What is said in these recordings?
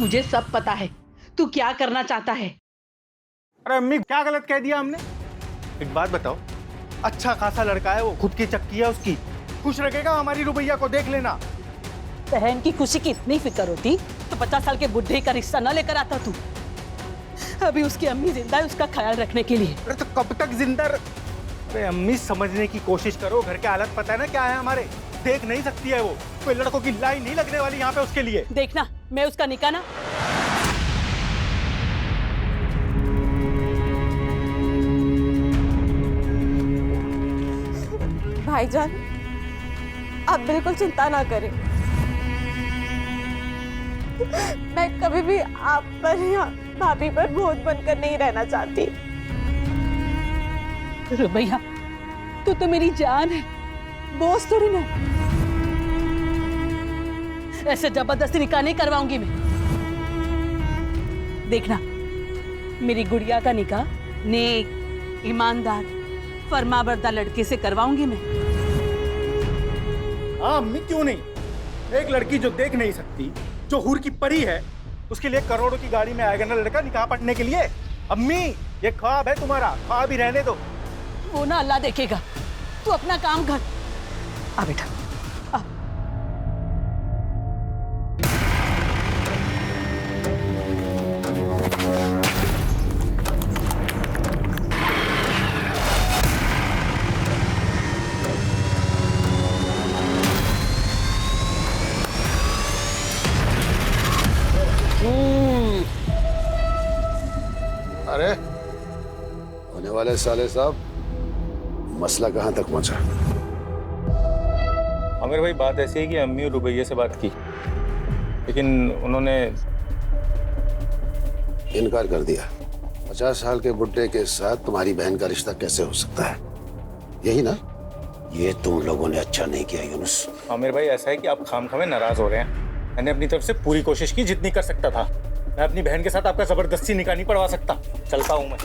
मुझे सब पता है तू क्या करना चाहता है। अरे अम्मी, क्या गलत कह दिया हमने? एक बात बताओ, अच्छा खासा लड़का है वो, खुद की चक्की है उसकी, खुश रखेगा हमारी रुबैया को, देख लेना। बहन की खुशी की इतनी फिक्र होती तो 50 साल के बुढ़े का रिश्ता न लेकर आता तू। अभी उसकी अम्मी जिंदा है उसका ख्याल रखने के लिए। अरे तो कब तक जिंदा? अरे अम्मी, समझने की कोशिश करो, घर के हालत पता है ना क्या है हमारे, देख नहीं सकती है वो। कोई लड़कों की लाइन नहीं लगने वाली यहाँ पे उसके लिए। देखना मैं उसका निकाह ना। भाईजान, आप बिल्कुल चिंता ना करें। मैं कभी भी आप पर या भाभी पर बोझ बनकर नहीं रहना चाहती। रुबैया, तू तो मेरी जान है, बोझ थोड़ी ना। ऐसे जबरदस्ती निकाह नहीं करवाऊंगी मैं। देखना मेरी गुड़िया का निकाह नेक, ईमानदार, फरमाबरदार लड़के से करवाऊंगी मैं। हाँ अम्मी, क्यों नहीं? एक लड़की जो देख नहीं सकती, जो हूर की परी है, उसके लिए करोड़ों की गाड़ी में आएगा ना लड़का निकाह पढ़ने के लिए। अम्मी, ये ख्वाब है तुम्हारा, ख्वाब ही रहने दो। वो ना अल्लाह देखेगा, तू अपना काम कर। आ बेटा आ। अरे होने वाले साले साहब, मसला कहाँ तक पहुंचा? आमिर भाई, बात ऐसी है कि अम्मी और रुबैया से बात की, लेकिन उन्होंने इनकार कर दिया। 50 साल के बुड्ढे के साथ तुम्हारी बहन का रिश्ता कैसे हो सकता है? यही ना? ये तुम लोगों ने अच्छा नहीं किया यूनुस। आमिर भाई, ऐसा है कि आप खामखा में नाराज हो रहे हैं। मैंने अपनी तरफ से पूरी कोशिश की जितनी कर सकता था। मैं अपनी बहन के साथ आपका जबरदस्ती निकाह नहीं पढ़वा सकता। चलता हूं मैं।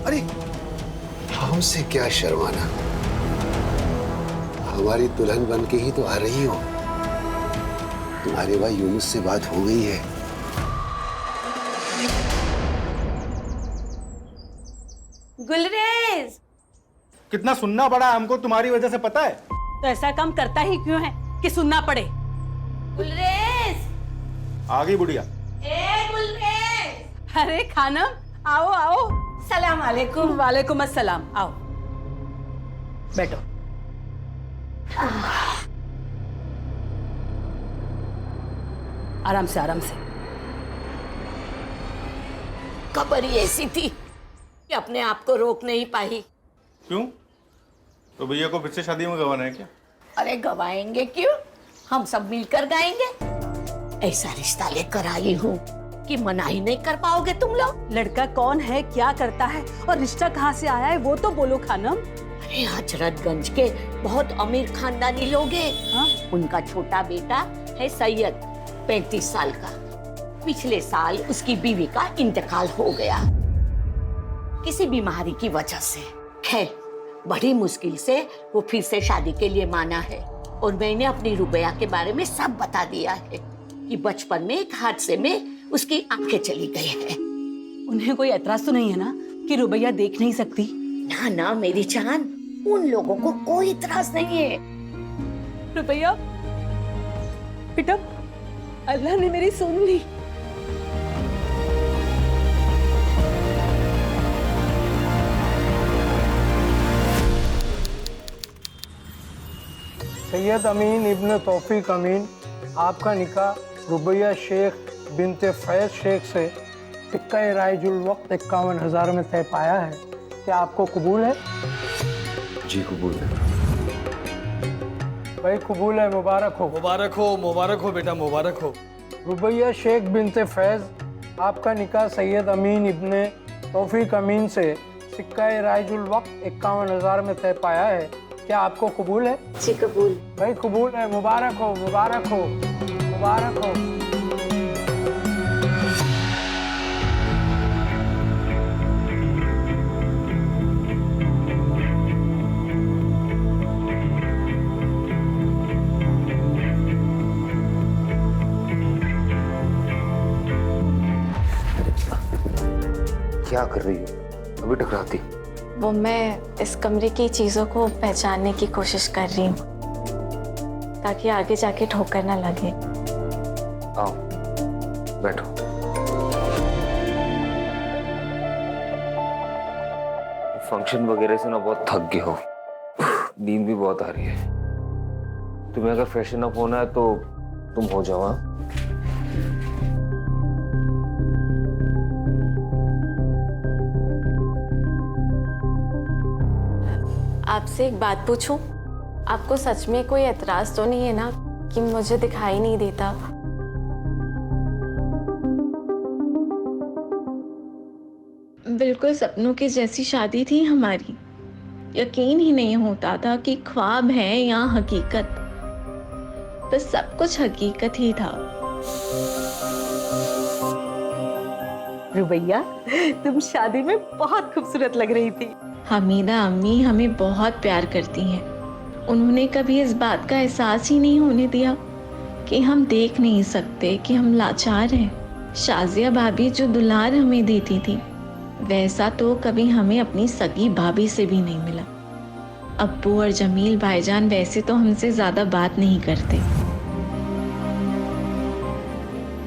अरे हमसे क्या शर्माना, हमारी दुल्हन बन के ही तो आ रही हो। तुम्हारे भाई यूनुस से बात हो गई है। गुलरेज, कितना सुनना पड़ा हमको तुम्हारी वजह से, पता है? तो ऐसा काम करता ही क्यों है कि सुनना पड़े? गुलरेज, आ गई बुढ़िया। ए गुलरेज। अरे खानम, आओ आओ। सलाम वालेकुम। वालेकुम अस्सलाम, आओ बैठो। आराम से आराम से। खबर ही ऐसी थी कि अपने आप को रोक नहीं पाई। क्यों? रुबैया को फिर से शादी में गंवाना है क्या? अरे गवाएंगे क्यों, हम सब मिलकर गाएंगे। ऐसा रिश्ता लेकर आई हूँ कि मना ही नहीं कर पाओगे तुम लोग। लड़का कौन है, क्या करता है और रिश्ता कहाँ से आया है वो तो बोलो खानम। अरे हजरतगंज के बहुत अमीर खानदानी लोग हैं। हाँ? उनका छोटा बेटा है सैयद, 35 साल का। पिछले साल उसकी बीवी का इंतकाल हो गया किसी बीमारी की वजह से। खैर बड़ी मुश्किल से वो फिर से शादी के लिए माना है। और मैंने अपनी रुबैया के बारे में सब बता दिया है कि बचपन में एक हादसे में उसकी आंखें चली गई है। उन्हें कोई एतराज तो नहीं है ना कि रुबैया देख नहीं सकती? ना ना मेरी जान, उन लोगों को कोई इतराज नहीं है। रुबैया बेटा, अल्लाह ने मेरी सुन ली। सैयद अमीन इब्न तौफीक अमीन, आपका निकाह रुबैया शेख बिनते फैज शेख से टिक्का राइजुल वक्त 51,000 में तय पाया है। क्या आपको कबूल है? जी कबूल है। भाई कबूल है, मुबारक हो। मुबारक हो, मुबारक हो बेटा, मुबारक हो। रुबैया शेख बिनते फैज, आपका निकाह सैयद अमीन इब्न तौफीक अमीन से सिक्का राइजुल वक्त 51,000 में तय पाया है। क्या आपको कबूल है? जी कबूल। भाई कबूल है, मुबारक हो, मुबारक हो, मुबारक हो। क्या कर रही हो? अभी टकराती। वो मैं इस कमरे की चीजों को पहचानने की कोशिश कर रही हूँ ताकि आगे जाके ठोकर ना लगे। आओ बैठो। फंक्शन वगैरह से ना बहुत थक गए हो, नींद भी बहुत आ रही है। तुम्हें अगर फ्रेशन अप होना है तो तुम हो जाओ। हाँ? आपसे एक बात पूछूं? आपको सच में कोई एतराज तो नहीं है ना कि मुझे दिखाई नहीं देता? बिल्कुल सपनों की जैसी शादी थी हमारी। यकीन ही नहीं होता था कि ख्वाब है या हकीकत। बस सब कुछ हकीकत ही था। रुबैया, तुम शादी में बहुत खूबसूरत लग रही थी। हमीदा अम्मी हमें बहुत प्यार करती हैं। उन्होंने कभी इस बात का एहसास ही नहीं होने दिया कि हम देख नहीं सकते कि हम लाचार हैं। शाजिया भाभी जो दुलार हमें देती थी, वैसा तो कभी हमें अपनी सगी भाभी से भी नहीं मिला। अब्बू और जमील भाईजान वैसे तो हमसे ज्यादा बात नहीं करते,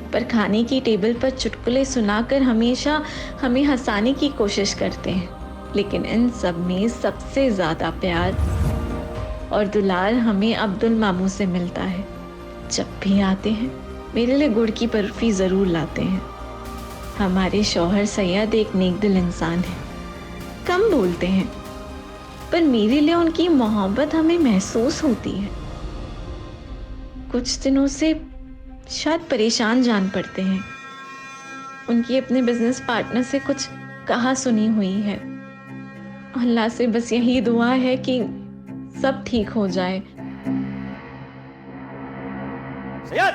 पर खाने की टेबल पर चुटकुले सुनाकर हमेशा हमें हंसाने की कोशिश करते हैं। लेकिन इन सब में सबसे ज्यादा प्यार और दुलार हमें अब्दुल मामू से मिलता है। जब भी आते हैं मेरे लिए गुड़ की बर्फी जरूर लाते हैं। हमारे शौहर सैयद एक नेकदिल इंसान है, कम बोलते हैं, पर मेरे लिए उनकी मोहब्बत हमें महसूस होती है। कुछ दिनों से शायद परेशान जान पड़ते हैं। उनकी अपने बिजनेस पार्टनर से कुछ कहा सुनी हुई है। अल्लाह से बस यही दुआ है कि सब ठीक हो जाए। सैयद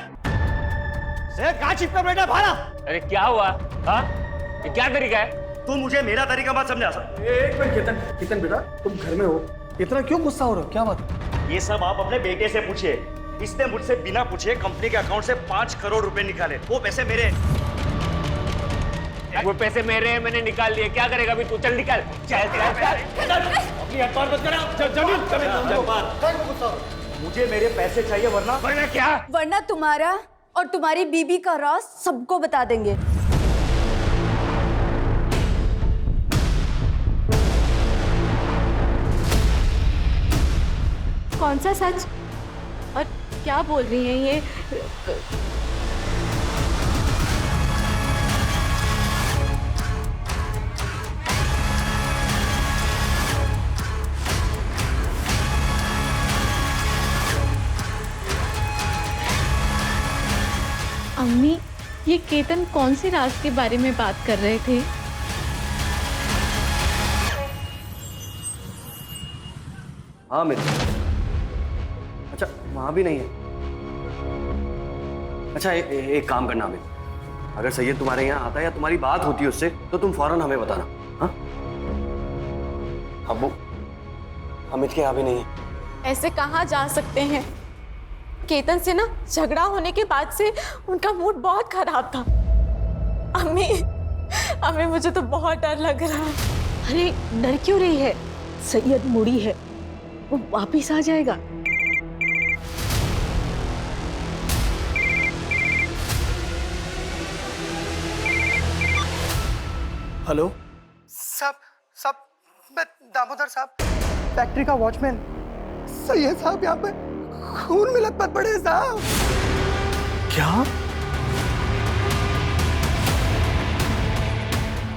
कहाँ चिपका बैठा भाड़ा? अरे क्या हुआ? हाँ? ये क्या तरीका है? तू मुझे मेरा तरीका मत समझा। एक मिनट केतन, केतन बेटा तुम घर में हो, इतना क्यों गुस्सा हो रहे हो? क्या बात? ये सब आप अपने बेटे से पूछिए। इसने मुझसे बिना पूछे कंपनी के अकाउंट से 5 करोड़ रुपए निकाले। वो पैसे मेरे। वो पैसे मेरे हैं, मैंने निकाल लिए। क्या करेगा अभी तू? चल निकाल। चल चल चल। अपनी हथौड़ मत करो। जमीन मुझे मेरे पैसे चाहिए, वरना क्या? वरना तुम्हारा और तुम्हारी बीबी का राज सबको बता देंगे। कौन सा सच और क्या बोल रही हैं ये? अम्मी, ये केतन कौन सी राज के बारे में बात कर रहे थे? हाँ मित्र। अच्छा वहां भी नहीं है। अच्छा एक काम करना अमित, अगर सैयद तुम्हारे यहाँ आता है या तुम्हारी बात होती है उससे तो तुम फौरन हमें बताना। हाँ अब्बू, अमित के यहाँ भी नहीं है। ऐसे कहाँ जा सकते हैं? केतन से ना झगड़ा होने के बाद से उनका मूड बहुत खराब था। अम्मी, अम्मी मुझे तो बहुत डर लग रहा है। अरे डर क्यों रही है? सैयद मुड़ी है, वो वापिस आ जाएगा। हेलो साहब मैं दामोदर साहब, फैक्ट्री का वॉचमैन। सैयद साहब यहाँ पे खून मिलत मत पड़े साहब। क्या?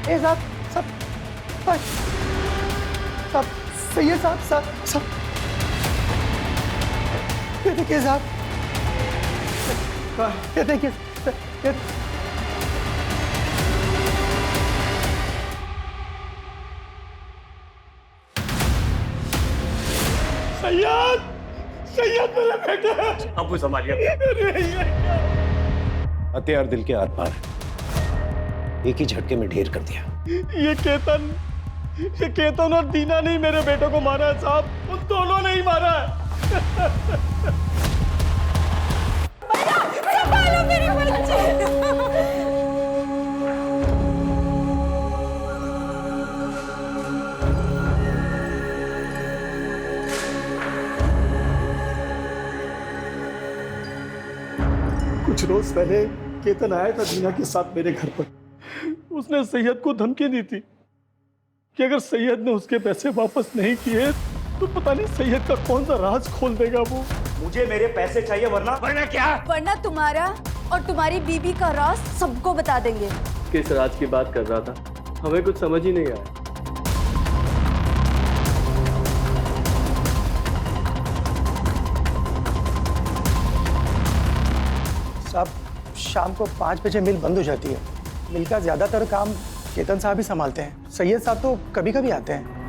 ए साहब सब सब सैयद साहब सब ये देखिए साहब, ये देखिए सैयद, सैयद मेरे बेटे। अबू संभालिए। हथियार दिल के आर पार, एक ही झटके में ढेर कर दिया। ये केतन और दीना नहीं मेरे बेटे को मारा है साहब, उन दोनों ने ही मारा है। संभालो मेरे बच्चे। कुछ रोज पहले केतन आया था दीना के साथ मेरे घर पर। उसने सैयद को धमकी दी थी कि अगर सैयद ने उसके पैसे वापस नहीं किए तो पता नहीं सैयद का कौन सा राज खोल देगा वो। मुझे मेरे पैसे चाहिए वरना क्या? वरना तुम्हारा और तुम्हारी बीबी का राज सबको बता देंगे। किस राज की बात कर रहा था, हमें कुछ समझ ही नहीं आया। साहब, शाम को 5 बजे मिल बंद हो जाती है। मिल का ज्यादातर काम केतन साहब ही संभालते हैं। सैयद साहब तो कभी कभी आते हैं।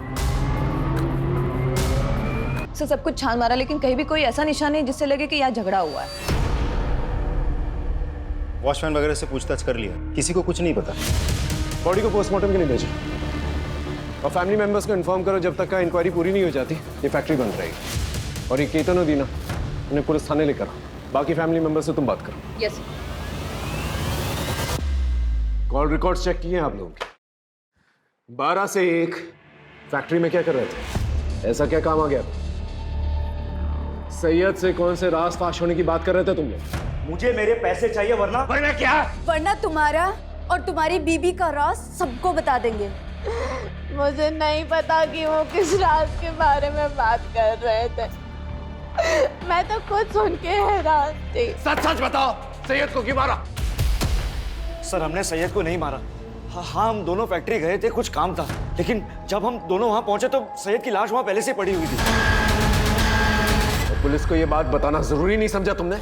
सर सब कुछ छान मारा लेकिन कहीं भी कोई ऐसा निशान नहीं जिससे लगे कि यहाँ झगड़ा हुआ है। वॉचमैन वगैरह से पूछताछ कर लिया, किसी को कुछ नहीं पता। बॉडी को पोस्टमार्टम के लिए भेजो और फैमिली मेंबर्स को इन्फॉर्म करो, जब तक का इंक्वायरी पूरी नहीं हो जाती ये फैक्ट्री बंद रहेगी। और ये केतन और दीना उन्हें पुलिस थाने लेकर आओ, बाकी फैमिली मेंबर से तुम बात करो। यस। कॉल रिकॉर्ड्स चेक किए हैं आप लोगों के? 12 से 1 फैक्ट्री में क्या कर रहे थे? ऐसा क्या काम आ गया? सैयद से कौन से राज फाश होने की बात कर रहे थे तुम लोग? मुझे मेरे पैसे चाहिए वरना क्या? वरना तुम्हारा और तुम्हारी बीबी का राज सबको बता देंगे। मुझे नहीं पता कि वो किस राज के बारे में बात कर रहे थे। मैं तो खुद सुन के हैरान थी। सच सच बताओ, सैयद को क्यों मारा? सर हमने सैयद को नहीं मारा। हाँ हम दोनों फैक्ट्री गए थे, कुछ काम था, लेकिन जब हम दोनों वहां पहुंचे तो सैयद की लाश वहां पहले से पड़ी हुई थी। और पुलिस को ये बात बताना जरूरी नहीं समझा तुमने?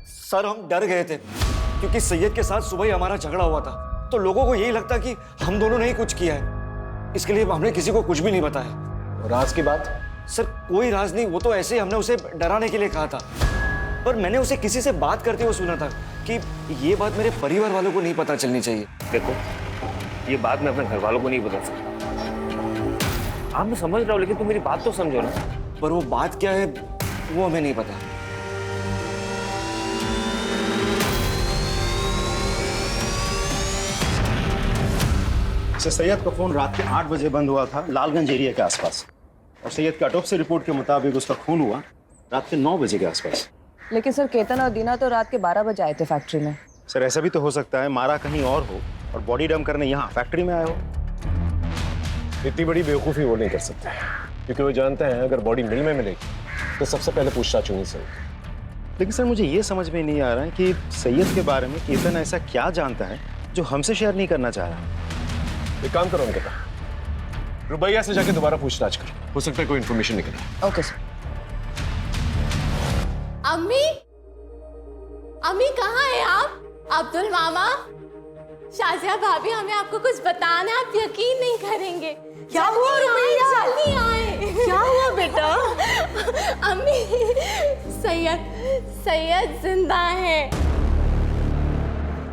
सर हम डर गए थे क्योंकि सैयद के साथ सुबह ही हमारा झगड़ा हुआ था, तो लोगों को यही लगता कि हम दोनों ने ही कुछ किया है, इसके लिए हमने किसी को कुछ भी नहीं बताया। राज की बात? सर कोई राज नहीं, वो तो ऐसे ही हमने उसे डराने के लिए कहा था, पर मैंने उसे किसी से बात करते हुए सुना था कि ये बात मेरे परिवार वालों को नहीं पता चलनी चाहिए। देखो ये बात मैं अपने घर वालों को नहीं बता सकता। आप मैं समझ रहा हूँ लेकिन तुम मेरी बात तो समझो ना। पर वो बात क्या है वो हमें नहीं पता। सैयद का फोन रात के 8 बजे बंद हुआ था लालगंज एरिया के आसपास, और सैयद के ऑटोप्सी रिपोर्ट के मुताबिक उसका खून हुआ रात के 9 बजे के आसपास। लेकिन सर केतन और दीना तो रात के 12 बजे आए थे फैक्ट्री में। सर ऐसा भी तो हो सकता है मारा कहीं और हो और बॉडी डंप करने यहाँ फैक्ट्री में आए हो। इतनी बड़ी बेवकूफ़ी वो नहीं कर सकते क्योंकि वो जानते हैं अगर बॉडी मिल में मिलेगी तो सबसे पहले पूछताछ होनी चाहिए। लेकिन सर मुझे ये समझ में नहीं आ रहा है कि सैयद के बारे में केतन ऐसा क्या जानता है जो हमसे शेयर नहीं करना चाह रहा। एक काम करो उनके रुबैया से जाके दोबारा पूछताछ करो, हो सकता है कोई इन्फॉर्मेशन निकले। Okay sir. अम्मी, अम्मी कहाँ है आप? अब्दुल मामा, शाजिया भाभी, हमें आपको कुछ बताना है, आप यकीन नहीं करेंगे। क्या हुआ रुबैया? जल्दी आए। क्या हुआ बेटा? अम्मी, सैयद जिंदा है।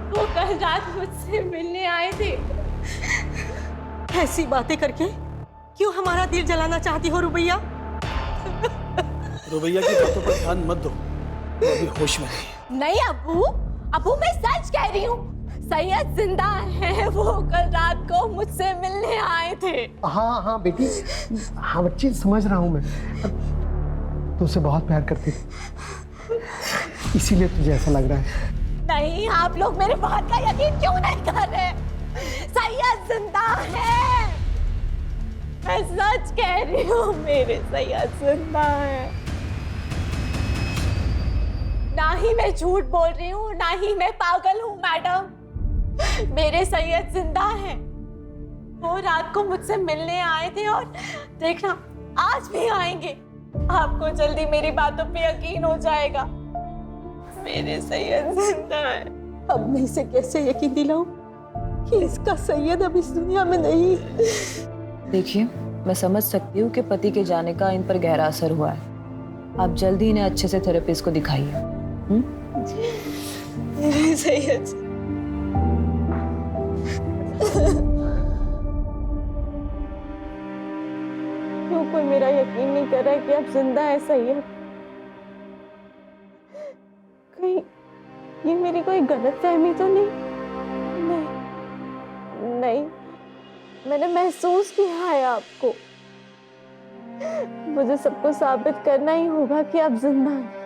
वो कल रात मुझसे मिलने आए थे। ऐसी बातें करके क्यों हमारा दिल जलाना चाहती हो रुबैया? रुबैया की बातों पर ध्यान मत दो, वो अभी होश में नहीं अबू मैं सच कह रही हूँ, सैयद जिंदा है। वो कल रात को मुझसे मिलने आए थे। हाँ बेटी, हाँ बच्ची समझ रहा हूँ मैं, तुझसे बहुत प्यार करती थी इसीलिए तुझे ऐसा लग रहा है। नहीं, आप लोग मेरी बात का यकीन क्यों नहीं कर रहे? सैयद जिंदा है, मैं सच कह रही हूँ, मेरे सैयद जिंदा है। ना ही मैं झूठ बोल रही हूँ, ना ही मैं पागल हूँ मैडम, मेरे सैयद जिंदा है। वो रात को मुझसे मिलने आए थे और देखना आज भी आएंगे। आपको जल्दी मेरी बातों पे यकीन हो जाएगा, मेरे सैयद जिंदा है। अब मैं इसे कैसे यकीन दिलाऊं कि इसका सैयद अब इस दुनिया में नहीं? देखिए मैं समझ सकती हूँ कि पति के जाने का इन पर गहरा असर हुआ है। आप जल्दी इन्हें अच्छे से थेरेपिस्ट को दिखाइए। सैयद, क्यों कोई मेरा यकीन नहीं कर रहा है कि आप जिंदा है सैयद? कहीं ये मेरी कोई गलतफहमी तो नहीं? नहीं, मैंने महसूस किया है आपको। मुझे सबको साबित करना ही होगा कि आप जिंदा हैं।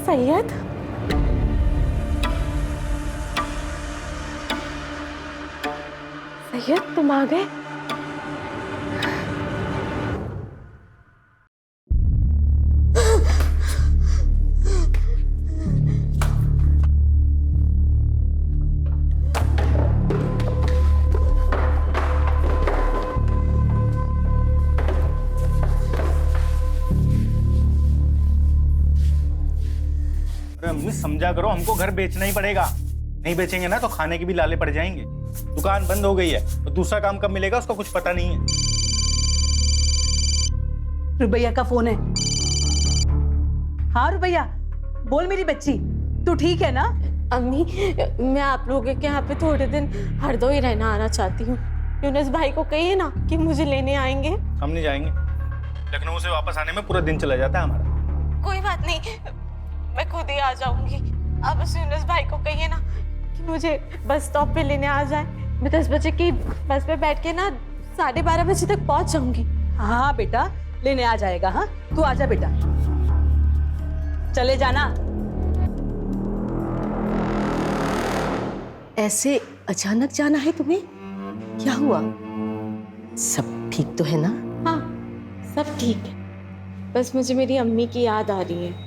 सैयद, सैयद तुम आ गए? अम्मी समझा करो, हमको घर बेचना ही पड़ेगा। नहीं बेचेंगे ना तो खाने के भी लाले पड़ जाएंगे। दुकान बंद हो गई है तो दूसरा काम कब मिलेगा उसका कुछ पता नहीं है। रुबैया का फोन है। हाँ रुबैया, बोल मेरी बच्ची, तू ठीक है ना? अम्मी, मैं आप लोगों के यहाँ पे थोड़े दिन हरदोई रहना आना चाहती हूँ। यूनुस भाई को कहिए ना कि मुझे लेने आएंगे। हम नहीं जाएंगे, लखनऊ से वापस आने में पूरा दिन चला जाता है हमारा। कोई बात नहीं, मैं खुद ही आ जाऊंगी। आप उस यूनुस भाई को कहिए ना कि मुझे बस स्टॉप पे लेने आ जाए। मैं 10 बजे की बस पे बैठ के ना 12:30 बजे तक पहुंच जाऊंगी। हाँ बेटा, लेने आ जाएगा। हाँ तू आजा बेटा, चले जाना। ऐसे अचानक जाना है तुम्हें? क्या हुआ? सब ठीक तो है ना? हाँ, सब ठीक है। बस मुझे मेरी अम्मी की याद आ रही है।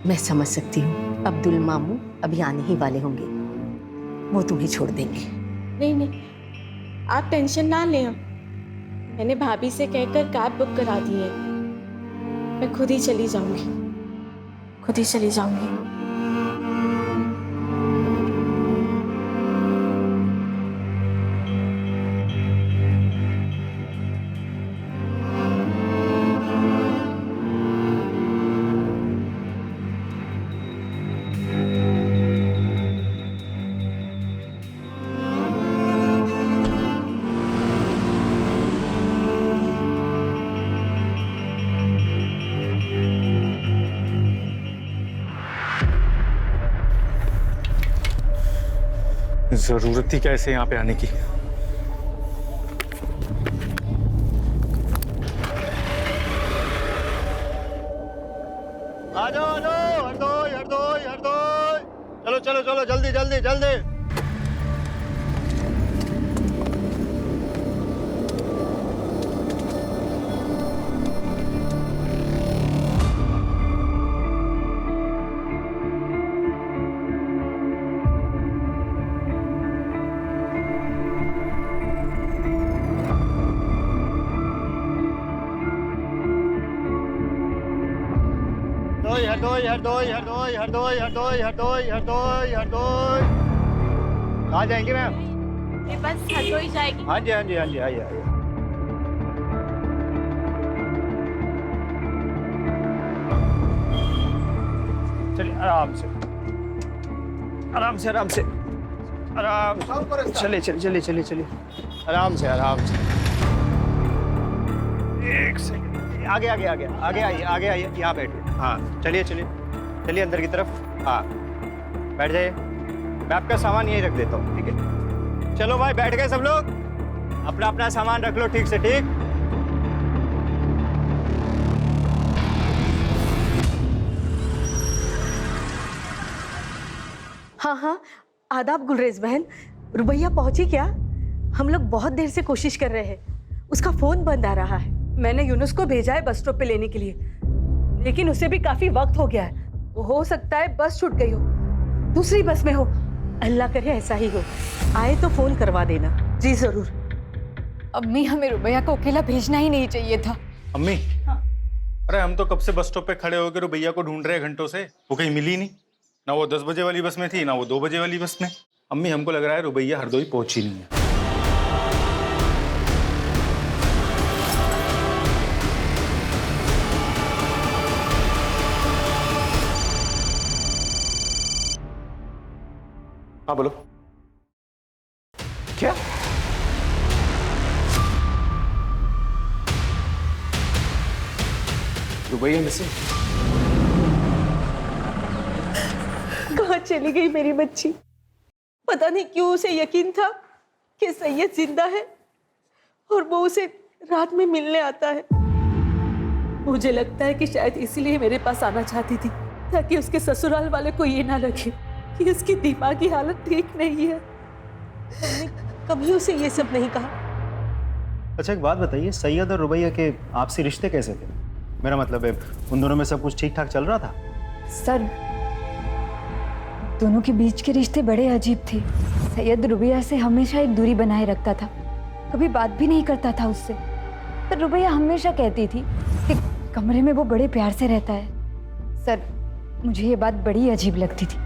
मैं समझ सकती हूँ, अब्दुल मामू अभी आने ही वाले होंगे, वो तुम्हें छोड़ देंगे। नहीं, आप टेंशन ना लें। मैंने भाभी से कहकर कैब बुक करा दी है। मैं खुद ही चली जाऊंगी। जरूरत थी क्या ऐसे यहाँ पे आने की? आ जाओ हरदोई, चलो जल्दी। हरदोई। कहाँ जाएंगे मैम? ये बस हरदोई जाएगी। हाँ जी आइए। चलिए आराम से। चलिए। आराम से। एक सेकंड, आगे आइए, यहाँ बैठिए। हाँ चलिए अंदर की तरफ। हाँ बैठ जाइए, मैं आपका सामान यहीं रख देता हूँ, ठीक है? चलो भाई, बैठ गए सब लोग? अपना सामान रख लो ठीक से, ठीक? हाँ, आदाब गुलरेज बहन। रुबैया पहुंची क्या? हम लोग बहुत देर से कोशिश कर रहे हैं, उसका फोन बंद आ रहा है। मैंने यूनुस को भेजा है बस स्टॉप पे लेने के लिए, लेकिन उसे भी काफी वक्त हो गया है। वो हो सकता है बस छूट गई हो, दूसरी बस में हो। अल्लाह करे ऐसा ही हो। आए तो फोन करवा देना। जी जरूर। अम्मी, हमें रुबैया को अकेला भेजना ही नहीं चाहिए था। अम्मी, अरे हम तो कब से बस स्टॉप पे खड़े होकर रुबैया को ढूंढ रहे हैं घंटों से, वो कहीं मिली नहीं। ना वो 10 बजे वाली बस में थी, ना वो 2 बजे वाली बस में। अम्मी, हमको लग रहा है रुबैया हरदोई पहुंची नहीं है। हाँ बोलो। क्या? रुबैया मिसिंग? कहाँ चली गई मेरी बच्ची? पता नहीं क्यों उसे यकीन था कि सैयद जिंदा है और वो उसे रात में मिलने आता है। मुझे लगता है कि शायद इसीलिए मेरे पास आना चाहती थी, ताकि उसके ससुराल वाले को ये ना लगे कि उसकी दिमागी हालत ठीक नहीं है। मैंने कभी उसे ये सब नहीं कहा। अच्छा एक बात बताइए, सैयद और रुबैया के आपसी रिश्ते कैसे थे? मेरा मतलब है उन दोनों में सब कुछ ठीक ठाक चल रहा था? सर, दोनों के बीच के रिश्ते बड़े अजीब थे। सैयद रुबैया से हमेशा एक दूरी बनाए रखता था, कभी बात भी नहीं करता था उससे। पर रुबैया हमेशा कहती थी कि कमरे में वो बड़े प्यार से रहता है। सर, मुझे ये बात बड़ी अजीब लगती थी।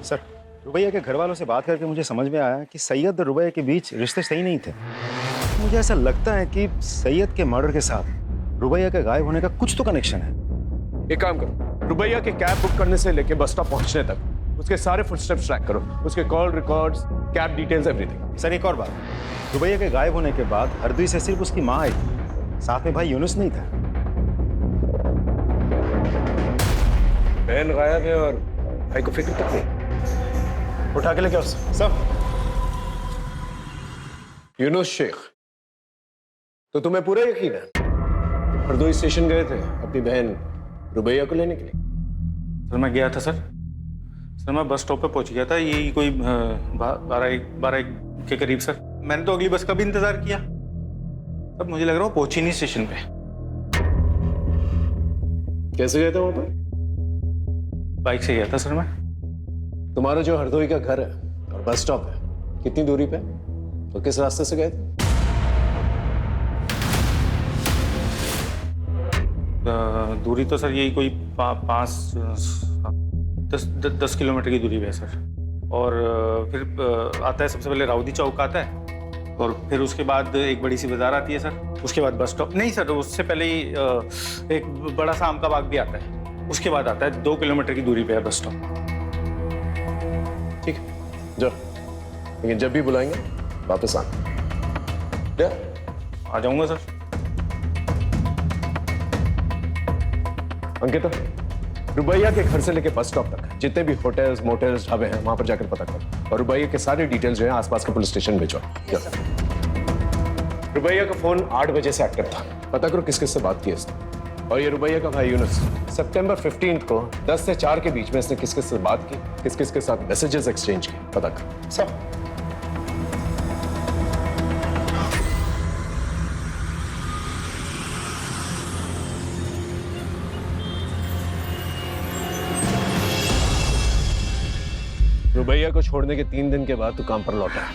सर, रुबैया के घर वालों से बात करके मुझे समझ में आया कि सैयद और रुबैया के बीच रिश्ते सही नहीं थे। मुझे ऐसा लगता है कि सैयद के मर्डर के साथ रुबैया के गायब होने का कुछ तो कनेक्शन है। एक काम करो, रुबैया की कैब बुक करने से लेके बस स्टॉप पहुंचने तक उसके सारे फुटस्टेप्स ट्रैक करो, उसके call records, cab details, everything. Sir एक और बात, रुबैया के गायब होने के बाद हरदोई से सिर्फ उसकी माँ आई थी, साथ में भाई यूनुस नहीं था। बहन गायब है और भाई को फिक्र तक नहीं। उठा के लेके आओ सब। यूनुस शेख, तो तुम्हें पूरा यकीन है? हरदोई स्टेशन गए थे अपनी बहन रुबैया को लेने के लिए? सर मैं गया था सर मैं बस स्टॉप पे पहुंच गया था, यही कोई 12 के करीब सर। मैंने तो अगली बस का भी इंतजार किया, तब मुझे लग रहा है पहुंची नहीं स्टेशन पे। कैसे गए थे वहां पर? बाइक से गया था सर मैं। तुम्हारा जो हरदोई का घर है और बस स्टॉप है कितनी दूरी पे, तो किस रास्ते से गए थे? दूरी तो सर यही कोई 10 किलोमीटर की दूरी पे है सर। और फिर आता है सबसे पहले राउदी चौक आता है, और फिर उसके बाद एक बड़ी सी बाजार आती है सर, उसके बाद बस स्टॉप। नहीं सर, उससे पहले ही एक बड़ा सा आम का बाग भी आता है, उसके बाद आता है 2 किलोमीटर की दूरी पे है बस स्टॉप। ठीक है, जाओ, लेकिन जब भी बुलाएंगे वापस आना। आ जाऊंगा सर। अंकिता, रुबैया के घर से लेके बस स्टॉप तक जितने भी होटल्स, मोटल्स, ढाबे हैं वहां पर जाकर पता करो, और रुबैया के सारे डिटेल्स जो है आसपास के पुलिस स्टेशन भेजो। रुबैया का फोन 8 बजे से एक्टिव था, पता करो किस किस से बात की इसने। और ये रुबैया का भाई यूनुस सितंबर 15 को 10 से 4 के बीच में इसने किस किस से बात की, किस किस के साथ मैसेजेस एक्सचेंज किए, पता करो सब। रुबैया को छोड़ने के 3 दिन के बाद तू काम पर लौटा है।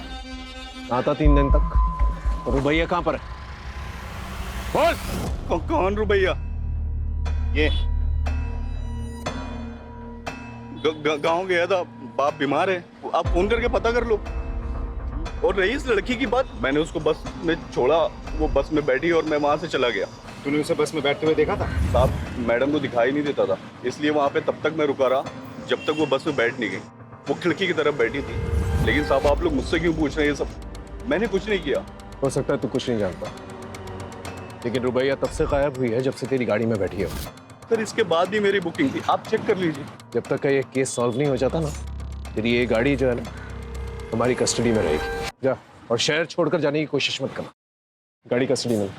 आता 3 दिन तक। रुबैया कहां पर है? बोल। कौन रुबैया? ये गांव गया था, बाप बीमार है, आप फोन करके पता कर लो। और रही इस लड़की की बात, मैंने उसको बस में छोड़ा, वो बस में बैठी और मैं वहां से चला गया। तूने उसे बस में बैठते हुए देखा था? साहब, मैडम को दिखाई नहीं देता था, इसलिए वहां पे तब तक मैं रुका रहा जब तक वो बस में बैठ नहीं गई। वो खिड़की की तरफ बैठी थी। लेकिन साहब, आप लोग मुझसे क्यों पूछ रहे हैं ये सब? मैंने कुछ नहीं किया। हो सकता है तू कुछ नहीं जानता, लेकिन रुबैया तब से गायब हुई है जब से तेरी गाड़ी में बैठी है। सर, इसके बाद भी मेरी बुकिंग थी, आप चेक कर लीजिए। जब तक का ये केस सॉल्व नहीं हो जाता ना, तेरी ये गाड़ी जो है ना हमारी कस्टडी में रहेगी। जा, और शहर छोड़कर जाने की कोशिश मत करना, गाड़ी कस्टडी में।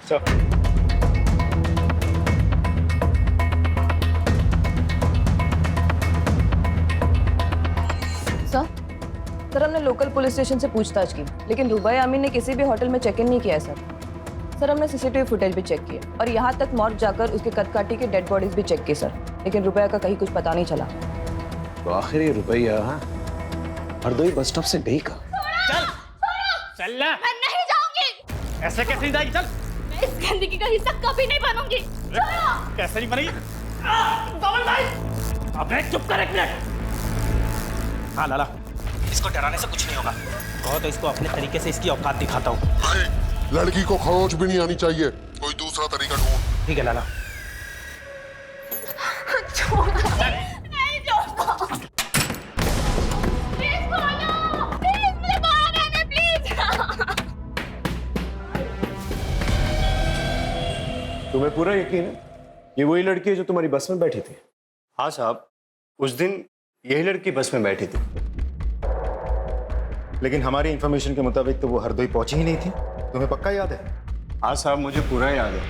सर हमने लोकल पुलिस स्टेशन से पूछताछ की, लेकिन रुबैया अमीन ने किसी भी होटल में चेक इन नहीं किया है सर हमने सीसीटीवी फुटेज भी चेक किया और यहाँ तक मॉर्ग जाकर उसके कदकाठी के डेड बॉडीज भी चेक किए सर, लेकिन रुबैया का कहीं कुछ पता नहीं चला। तो आखिर ये रुबैया हरदोई बस स्टॉप से गई कहाँ? चल ले। मैं नहीं जाऊंगी। ऐसे कैसे नहीं जाएगी? चल। मैं इस गंदगी का हिस्सा कभी नहीं बनूंगी। कैसे नहीं बनेगी? कमल भाई, अबे चुप कर एक मिनट। हाँ लाला, इसको डराने से कुछ नहीं होगा। कहो तो इसको अपने तरीके से इसकी औकात दिखाता हूँ। लड़की को खरोच भी नहीं आनी चाहिए, कोई दूसरा तरीका ढूंढ। ठीक है लाला। नहीं छोड़ो। प्लीज खोलो। प्लीज मुझे बाहर आने प्लीज। तुम्हें पूरा यकीन है ये वही लड़की है जो तुम्हारी बस में बैठी थी? हाँ साहब, उस दिन यही लड़की बस में बैठी थी। लेकिन हमारी इंफॉर्मेशन के मुताबिक तो वो हरदोई पहुंची ही नहीं थी। तुम्हें पक्का याद है? हाँ साहब, मुझे पूरा याद है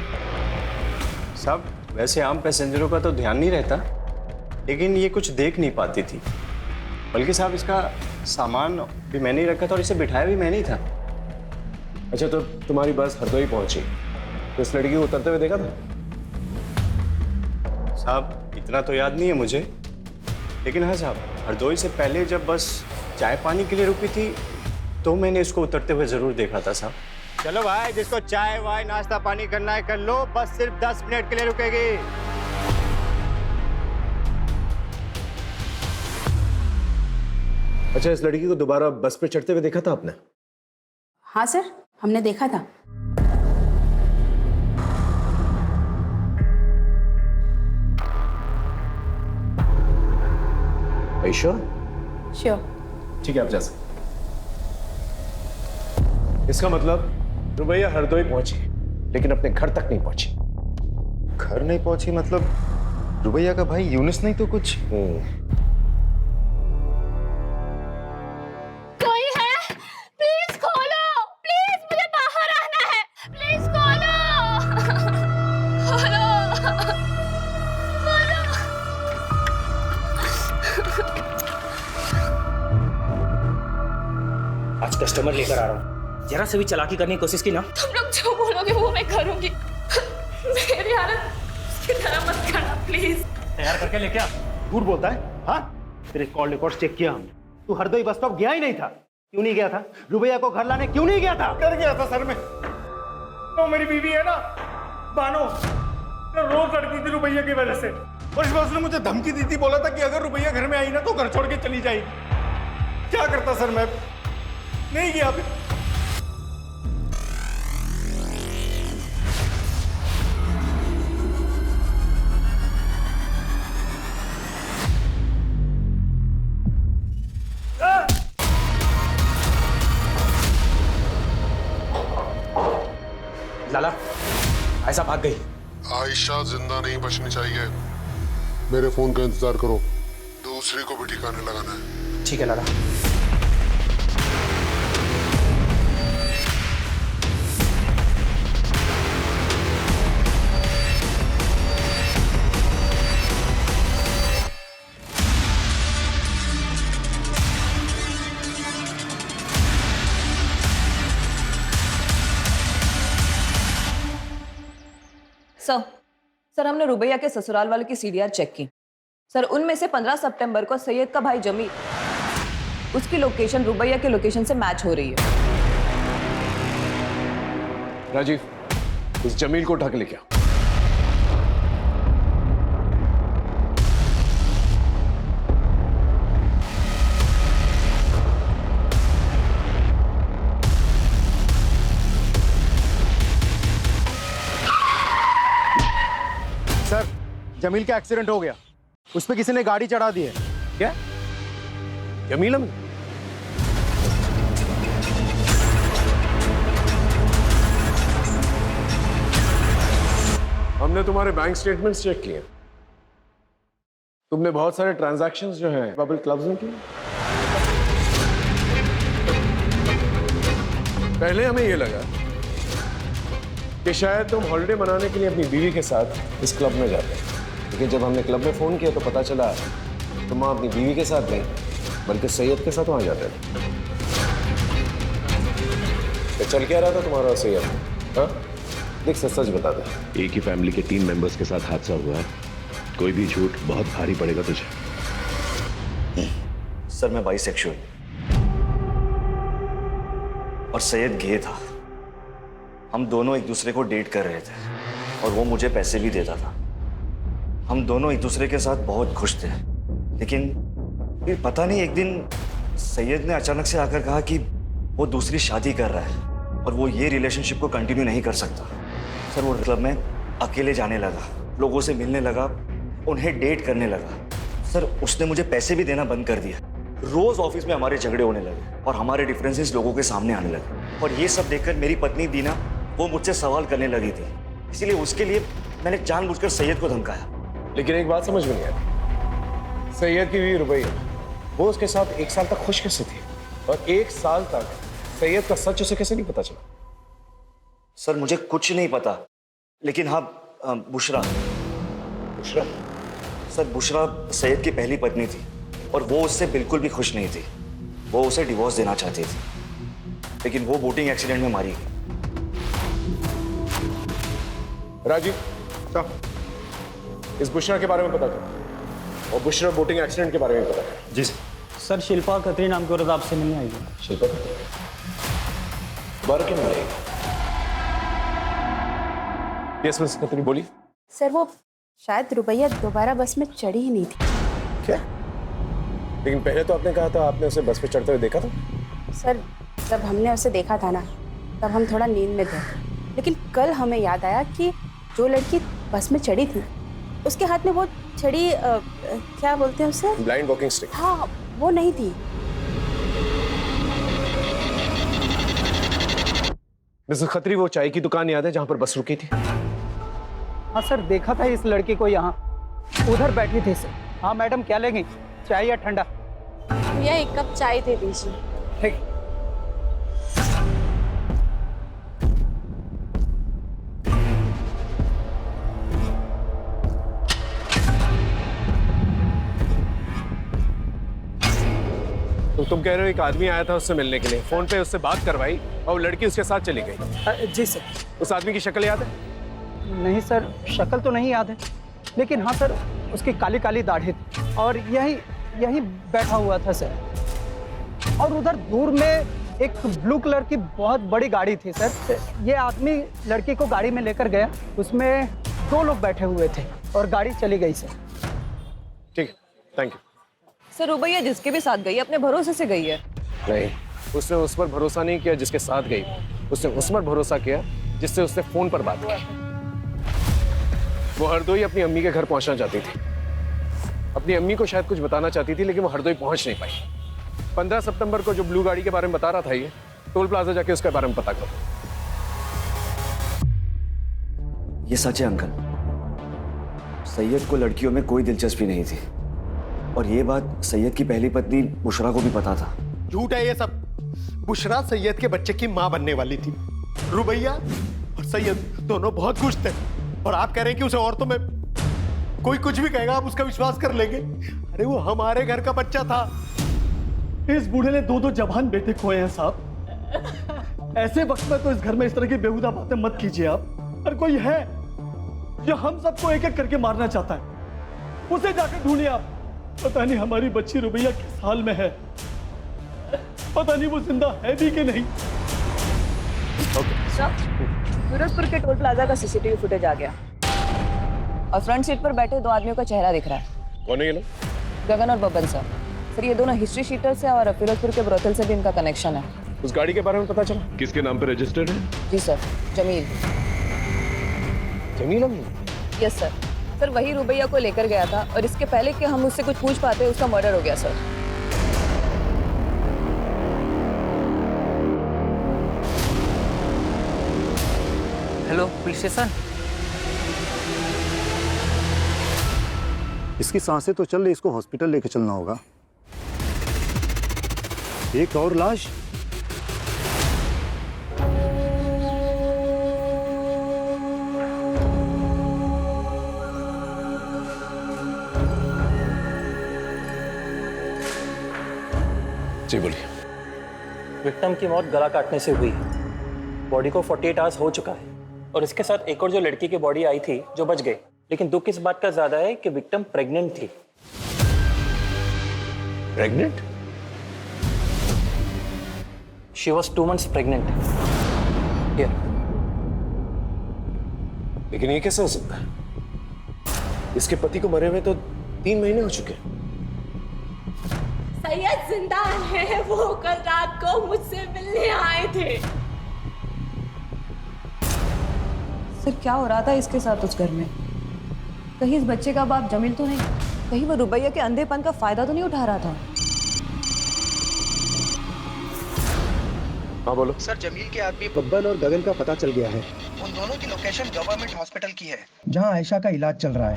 साहब। वैसे आम पैसेंजरों का तो ध्यान नहीं रहता, लेकिन ये कुछ देख नहीं पाती थी। बल्कि साहब इसका सामान भी मैंने ही रखा था और इसे बिठाया भी मैंने ही था। अच्छा, तो तुम्हारी बस हरदोई पहुंची तो इस लड़की को उतरते हुए देखा था? साहब इतना तो याद नहीं है मुझे, लेकिन हाँ साहब, हरदोई से पहले जब बस चाय पानी के लिए रुकी थी तो मैंने इसको उतरते हुए जरूर देखा था साहब। चलो भाई, जिसको चाय वाय नाश्ता पानी करना है कर लो, बस सिर्फ 10 मिनट के लिए रुकेगी। अच्छा, इस लड़की को दोबारा बस पे चढ़ते हुए देखा था आपने? हाँ सर, हमने देखा था। श्योर? श्योर। ठीक है, आप जा सकते। इसका मतलब रुबैया हरदोई पहुंची लेकिन अपने घर तक नहीं पहुंची। घर नहीं पहुंची मतलब रुबैया का भाई यूनुस नहीं तो कुछ? कोई है? प्लीज खोलो। प्लीज मुझे बाहर आना है। प्लीज खोलो। खोलो। आज कस्टमर लेकर आ रहा हूँ, जरा से भी चालाकी करने की कोशिश की ना। तुम लोग जो बोलोगे वो मैं करूंगी। मेरी हालत इसकी तरह मत करना प्लीज। तैयार करके लेके आ। झूठ बोलता है? हाँ, तेरे कॉल रिकॉर्ड चेक किया हमने। तू हरदोई बस स्टॉप गया ही नहीं था। क्यों नहीं गया था? रुबैया को घर लाने क्यों नहीं गया था? कर गया था सर मैं। तो मेरी बीवी है ना बानो, तो रोज लड़ती थी रुबैया की वजह से, और इस बार उसने मुझे धमकी दी थी, बोला था कि अगर रुबैया घर में आई ना तो घर छोड़ के चली जाएगी। क्या करता सर मैं? नहीं गया फिर। लाला, ऐसा भाग गई। आयशा जिंदा नहीं बचनी चाहिए। मेरे फोन का इंतजार करो, दूसरी को भी ठिकाने लगाना है। ठीक है लाला। सर हमने रुबैया के ससुराल वाले की सीडीआर चेक की सर। उनमें से 15 सितंबर को सैयद का भाई जमील, उसकी लोकेशन रुबैया के लोकेशन से मैच हो रही है। राजीव, उस जमील को उठा के लेके आओ। सर, जमील का एक्सीडेंट हो गया, उस पर किसी ने गाड़ी चढ़ा दी है। क्या? जमील अमीन? हमने तुम्हारे बैंक स्टेटमेंट्स चेक किए। तुमने बहुत सारे ट्रांजैक्शंस जो हैं बबल क्लब्स में किए। पहले हमें यह लगा कि शायद तुम हॉलिडे मनाने के लिए अपनी बीवी के साथ इस क्लब में जाते हैं, लेकिन जब हमने क्लब में फोन किया तो पता चला तुम अपनी बीवी के साथ गई बल्कि सैयद के साथ वहां जाते थे। तो चल क्या रहा था तुम्हारा और सैयद? हाँ, देख सच बता दे। एक ही फैमिली के 3 मेंबर्स के साथ हादसा हुआ है, कोई भी झूठ बहुत भारी पड़ेगा तुझे। सर मैं बाइसेक्सुअल और सैयद गे था। हम दोनों एक दूसरे को डेट कर रहे थे और वो मुझे पैसे भी देता था। हम दोनों एक दूसरे के साथ बहुत खुश थे, लेकिन फिर पता नहीं एक दिन सैयद ने अचानक से आकर कहा कि वो दूसरी शादी कर रहा है और वो ये रिलेशनशिप को कंटिन्यू नहीं कर सकता। सर वो क्लब में अकेले जाने लगा, लोगों से मिलने लगा, उन्हें डेट करने लगा। सर उसने मुझे पैसे भी देना बंद कर दिया। रोज ऑफिस में हमारे झगड़े होने लगे और हमारे डिफरेंसेस लोगों के सामने आने लगे। और ये सब देखकर मेरी पत्नी दीना वो मुझसे सवाल करने लगी थी, इसीलिए उसके लिए मैंने जानबूझकर सैयद को धमकाया। लेकिन एक बात समझ में नहीं आई, सैयद की बीवी रुबैया, वो उसके साथ 1 साल तक खुश कैसे थी और 1 साल तक सैयद का सच उसे कैसे नहीं पता चला? सर मुझे कुछ नहीं पता, लेकिन हाँ बुशरा सर, बुशरा सैयद की पहली पत्नी थी और वो उससे बिल्कुल भी खुश नहीं थी। वो उसे डिवोर्स देना चाहती थी, लेकिन वो बोटिंग एक्सीडेंट में मारी गई। राजीव, इस बुशरा के बारे में पता कर और बुशरा बोटिंग एक्सीडेंट के बारे में पता कर। जी सर। सर शिल्पा खत्री नाम की औरत आपसे मिलने आएगी। शिल्पा खत्री दोबारा क्यों मिलेगी? यस मिस खत्री बोली। सर वो शायद रुबैया दोबारा बस में चढ़ी ही नहीं थी। क्या? लेकिन पहले तो आपने कहा था आपने उसे बस पे चढ़ते हुए देखा था। सर जब हमने उसे देखा था ना, तब हम थोड़ा नींद में थे, लेकिन कल हमें याद आया कि जो लड़की बस में चढ़ी थी उसके हाथ में वो छड़ी क्या बोलते हैं उसे? Blind walking stick. हाँ वो नहीं थी। मिसेस खत्री, वो चाय की दुकान याद है जहां पर बस रुकी थी? हाँ सर, देखा था इस लड़की को यहाँ, उधर बैठी थी सर। हाँ मैडम, क्या लेंगी, चाय या ठंडा? भैया 1 कप चाय दे दीजिए। ठीक। तो तुम कह रहे हो एक आदमी आया था उससे मिलने के लिए, फोन पे उससे बात करवाई और वो लड़की उसके साथ चली गई? जी सर। उस आदमी की शक्ल याद है? नहीं सर, शक्ल तो नहीं याद है, लेकिन हाँ सर उसकी काली काली दाढ़ी थी और यही बैठा हुआ था सर। और उधर दूर में एक ब्लू कलर की बहुत बड़ी गाड़ी थी सर। ये आदमी लड़की को गाड़ी में लेकर गया, उसमें 2 लोग बैठे हुए थे और गाड़ी चली गई सर। ठीक है, थैंक यू। सर रुबैया जिसके भी साथ गई है अपने भरोसे से गई है। नहीं, उसने उस पर भरोसा नहीं किया जिसके साथ गई, उसने उस पर भरोसा किया जिससे उसने फोन पर बात की। वो हरदोई अपनी अम्मी के घर पहुंचना चाहती थी, अपनी अम्मी को शायद कुछ बताना चाहती थी, लेकिन वो हरदोई पहुंच नहीं पाई। 15 सितंबर को जो ब्लू गाड़ी के बारे में बता रहा था ये, टोल प्लाजा जाके उसके बारे में पता करो। ये सच है अंकल, सैयद को लड़कियों में कोई दिलचस्पी नहीं थी और ये बात सैयद की पहली पत्नी बुशरा को भी पता था। झूठ है ये सब। बुशरा सैयद के बच्चे की माँ बनने वाली थी। रुबैया और सैयद दोनों बहुत खुश थे और आप कह रहे हैं कि उसे औरतों में कोई कुछ भी कहेगा आप उसका विश्वास कर लेंगे? अरे वो हमारे घर का बच्चा था। इस बूढ़े ने 2 जवान बेटे खोए हैं साहब। ऐसे वक्त में तो इस घर में इस तरह की बेहुदा बातें मत कीजिए आप। और कोई है जो हम सबको एक एक करके मारना चाहता है, उसे जाकर ढूंढिए आप। पता नहीं हमारी बच्ची रुबैया किस हाल में है, पता नहीं वो जिंदा है भी कि नहीं। सूरजपुर के टोल प्लाजा का सीसीटीवी फुटेज आ गया और फ्रंट सीट पर बैठे 2 आदमियों का चेहरा दिख रहा है। कौन है ये लोग? गगन और बबन सर। सर ये दोनों हिस्ट्री शीटर्स हैं और फिरोजपुर के ब्रोथल से भी इनका कनेक्शन है। उस गाड़ी के बारे में पता चला? किसके नाम पे रजिस्टर्ड है? जी sir, Jameel. Jameel Amin? Yes sir. Sir वही रुबैया को लेकर गया था और इसके पहले कि हम उससे कुछ पूछ पाते उसका मर्डर हो गया सर। Hello police station. इसकी सांसें तो चल रही, इसको हॉस्पिटल लेके चलना होगा। एक और लाश। जी बोलिए। विक्टिम की मौत गला काटने से हुई है। बॉडी को 48 आवर्स हो चुका है और इसके साथ एक और जो लड़की की बॉडी आई थी जो बच गई, लेकिन दुख इस बात का ज्यादा है कि विक्टिम प्रेग्नेंट थी। Pregnant? She was 2 months pregnant. लेकिन ये कैसे हो सकता है? इसके पति को मरे हुए तो 3 महीने हो चुके हैं। सैयद जिंदा है, वो कल रात को मुझसे मिलने आए थे। सर क्या हो रहा था इसके साथ उस घर में? कहीं इस बच्चे का बाप जमील तो नहीं? कहीं वो रुबैया के अंधेपन का फायदा तो नहीं उठा रहा था? हाँ बोलो। सर जमील के आदमी बब्बन और गगन का पता चल गया है। उन दोनों की लोकेशन गवर्नमेंट हॉस्पिटल की है, जहां आयशा का इलाज चल रहा है।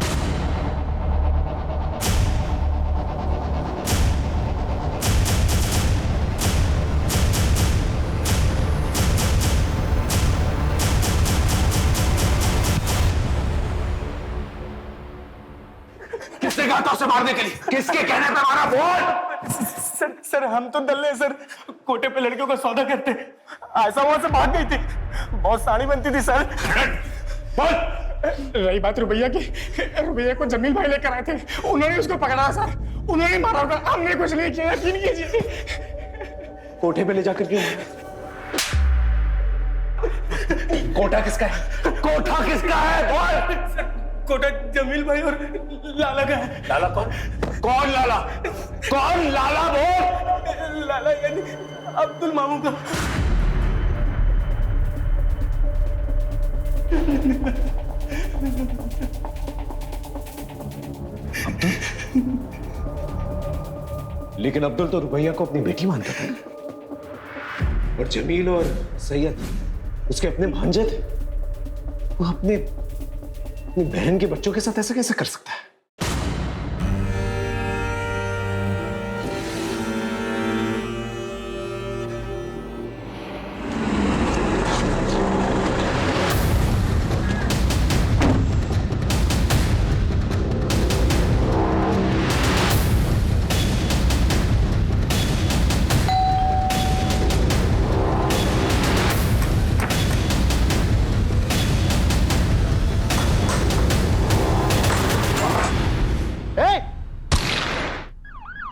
किसने कहा था उसे मारने के लिए? किसके कहने पे मारा? बोल। सर हम तो दल्ले सर, कोटे पे लड़कियों का सौदा करते। ऐसा वहां से भाग गई थी, बहुत साड़ी बनती थी सर। बोल। रही बात रुबैया की, रुबैया को जमील भाई लेकर आए थे, उन्होंने उसको पकड़ा सर, उन्होंने मारा होगा, हमने कुछ नहीं किया, यकीन कीजिए। कोठे पे ले जाकर क्यों? कोटा किसका है? कोठा किसका है? बोल। कोटा जमील भाई और लाला का है। लाला कौन? कौन लाला? कौन लाला? बोल। लाला यानी अब्दुल मामू का। लेकिन अब्दुल तो रुबैया को अपनी बेटी मानता था, और जमील और सैयद उसके अपने भांजे थे। वो अपनी बहन के बच्चों के साथ ऐसा कैसे कर सकता है?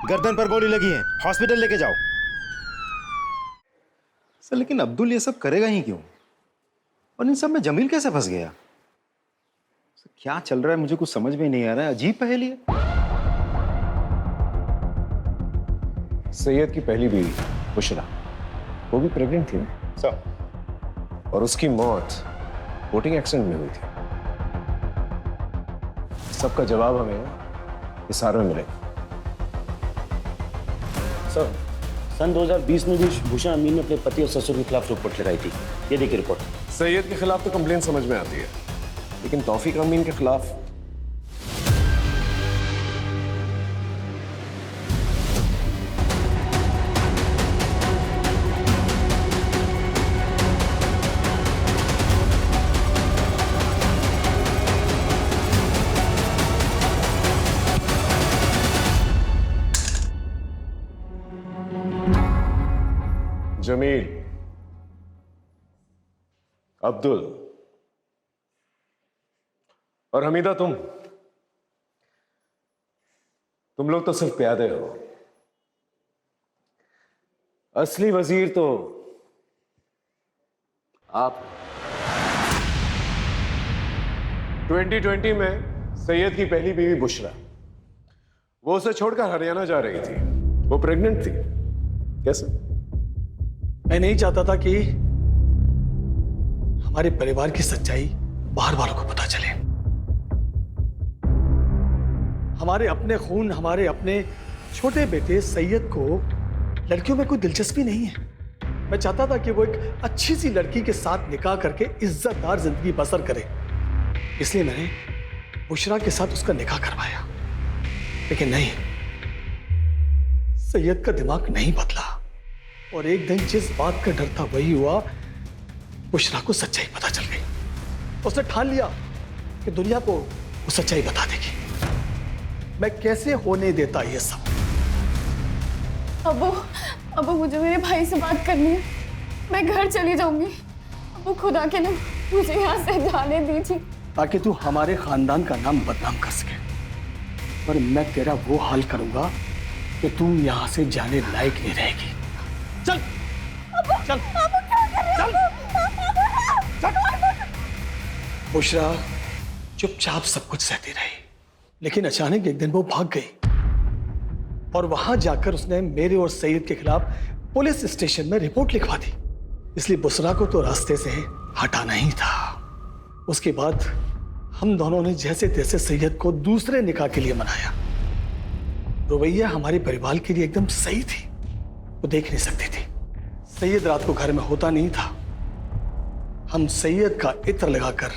गर्दन पर गोली लगी है, हॉस्पिटल लेके जाओ। सर लेकिन अब्दुल ये सब करेगा ही क्यों? और इन सब में जमील कैसे फंस गया? सर, क्या चल रहा है मुझे कुछ समझ में नहीं आ रहा है। अजीब पहेली है। सैयद की पहली बीवी बुशरा, वो भी प्रेग्नेंट थी ना सर, और उसकी मौत बोटिंग एक्सीडेंट में हुई थी। सबका जवाब हमें इशारों में मिलेगा। सर सन 2020 में भी भूषण अमीन ने अपने पति और ससुर के खिलाफ रिपोर्ट लगाई थी। ये देखिए रिपोर्ट। सैयद के खिलाफ तो कंप्लेन समझ में आती है, लेकिन तौफीक अमीन के खिलाफ जमील, अब्दुल और हमीदा, तुम लोग तो सिर्फ प्यादे हो। असली वजीर तो आप। 2020 में सैयद की पहली बीवी बुशरा, वो उसे छोड़कर हरियाणा जा रही थी। वो प्रेग्नेंट थी। कैसे? मैं नहीं चाहता था कि हमारे परिवार की सच्चाई बाहर वालों को पता चले। हमारे अपने खून, हमारे अपने छोटे बेटे सैयद को लड़कियों में कोई दिलचस्पी नहीं है। मैं चाहता था कि वो एक अच्छी सी लड़की के साथ निकाह करके इज्जतदार जिंदगी बसर करे, इसलिए मैंने बुशरा के साथ उसका निकाह करवाया। लेकिन नहीं, सैयद का दिमाग नहीं बदला, और एक दिन जिस बात का डर था वही हुआ। बुशरा को सच्चाई पता चल गई। उसने ठान लिया कि दुनिया को वो सच्चाई बता देगी। मैं कैसे होने देता ये सब? अबू, अब मुझे मेरे भाई से बात करनी है, मैं घर चली जाऊंगी। अब खुदा के लिए मुझे यहाँ से जाने दीजिए, ताकि तू हमारे खानदान का नाम बदनाम कर सके। पर मैं तेरा वो हाल करूंगा कि तू यहाँ से जाने लायक नहीं रहेगी। चल चल बुशरा चुपचाप सब कुछ सहती रही, लेकिन अचानक एक दिन वो भाग गई और वहां जाकर उसने मेरे और सईद के खिलाफ पुलिस स्टेशन में रिपोर्ट लिखवा दी। इसलिए बुशरा को तो रास्ते से हटाना ही था। उसके बाद हम दोनों ने जैसे तैसे सैयद को दूसरे निकाह के लिए मनाया। रुबैया हमारे परिवार के लिए एकदम सही थी, वो देख नहीं सकती थी। सैयद रात को घर में होता नहीं था। हम सैयद का इत्र लगाकर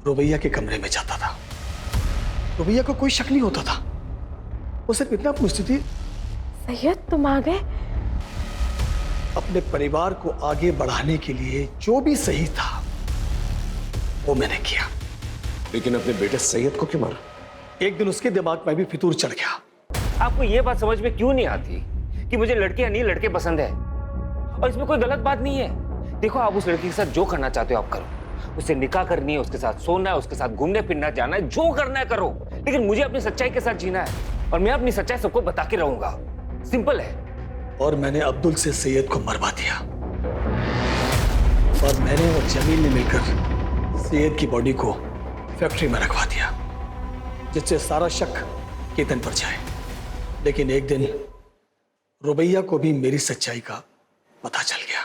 रुबैया के कमरे में जाता था। रुबैया को कोई शक नहीं होता था, वो सिर्फ इतना पूछती थी, सैयद तुम आ गए? अपने परिवार को आगे बढ़ाने के लिए जो भी सही था वो मैंने किया। लेकिन अपने बेटे सैयद को क्यों मारा? एक दिन उसके दिमाग में भी फितूर चढ़ गया। आपको ये बात समझ में क्यों नहीं आती कि मुझे लड़कियां नहीं लड़के पसंद है, और इसमें कोई गलत बात नहीं है। देखो, आप उस लड़की के साथ जो करना चाहते हो आप करो, उससे निकाह करनी है, उसके साथ सोना है, उसके साथ घूमने फिरना जाना है, जो करना है करो, लेकिन मुझे अपनी सच्चाई के साथ जीना है और मैं अपनी सच्चाई सबको बता के रहूंगा। सिंपल है। और मैंने अब्दुल से सैयद को मरवा दिया और मैंने और जमील ने मिलकर सैयद की बॉडी को फैक्ट्री में रखवा दिया, जिससे सारा शक केतन पर जाए। लेकिन एक दिन रुबैया को भी मेरी सच्चाई का पता चल गया।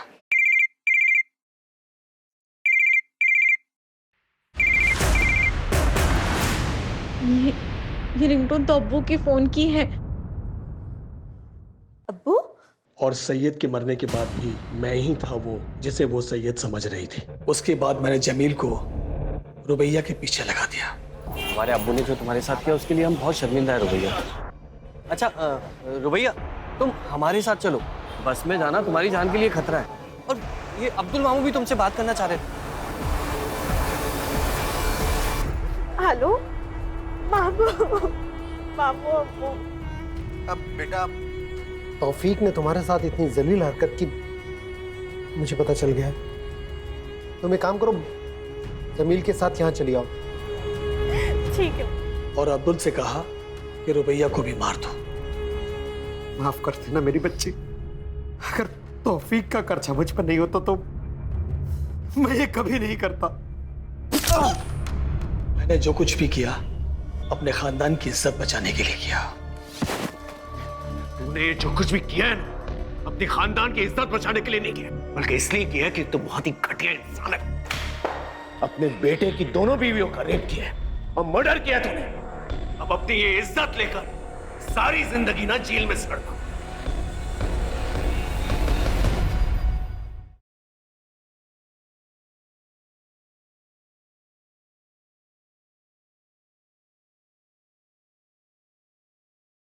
ये रिंगटोन तो अब्बू के फोन की है। अब्बू? और सैयद के मरने के बाद भी मैं ही था वो जिसे वो सैयद समझ रही थी। उसके बाद मैंने जमील को रुबैया के पीछे लगा दिया। हमारे अब्बू ने जो तुम्हारे साथ किया उसके लिए हम बहुत शर्मिंदा है रुबैया। अच्छा रुबैया, तुम हमारे साथ चलो, बस में जाना तुम्हारी जान के लिए खतरा है। और ये अब्दुल मामू भी तुमसे बात करना चाह रहे थे। हेलो मामू, मामू अब्बू। अब बेटा तौफीक ने तुम्हारे साथ इतनी जलील हरकत की, मुझे पता चल गया है। तुम एक काम करो, जमील के साथ यहाँ चली आओ। ठीक है। और अब्दुल से कहा कि रुबैया को भी मार दो। माफ कर देना मेरी बच्ची, अगर तौफीक का कर्जा मुझ पर नहीं होता तो मैं ये कभी नहीं करता। मैंने जो कुछ भी किया अपने खानदान की इज्जत बचाने के लिए किया। तुमने जो कुछ भी किया है ना, अपने खानदान की इज्जत बचाने के लिए नहीं किया, बल्कि इसलिए किया कि तुम बहुत ही घटिया इंसान है। अपने बेटे की दोनों बीवियों का रेप किया है और मर्डर किया तुमने। अब अपनी ये इज्जत लेकर सारी जिंदगी ना जेल में सड़ना।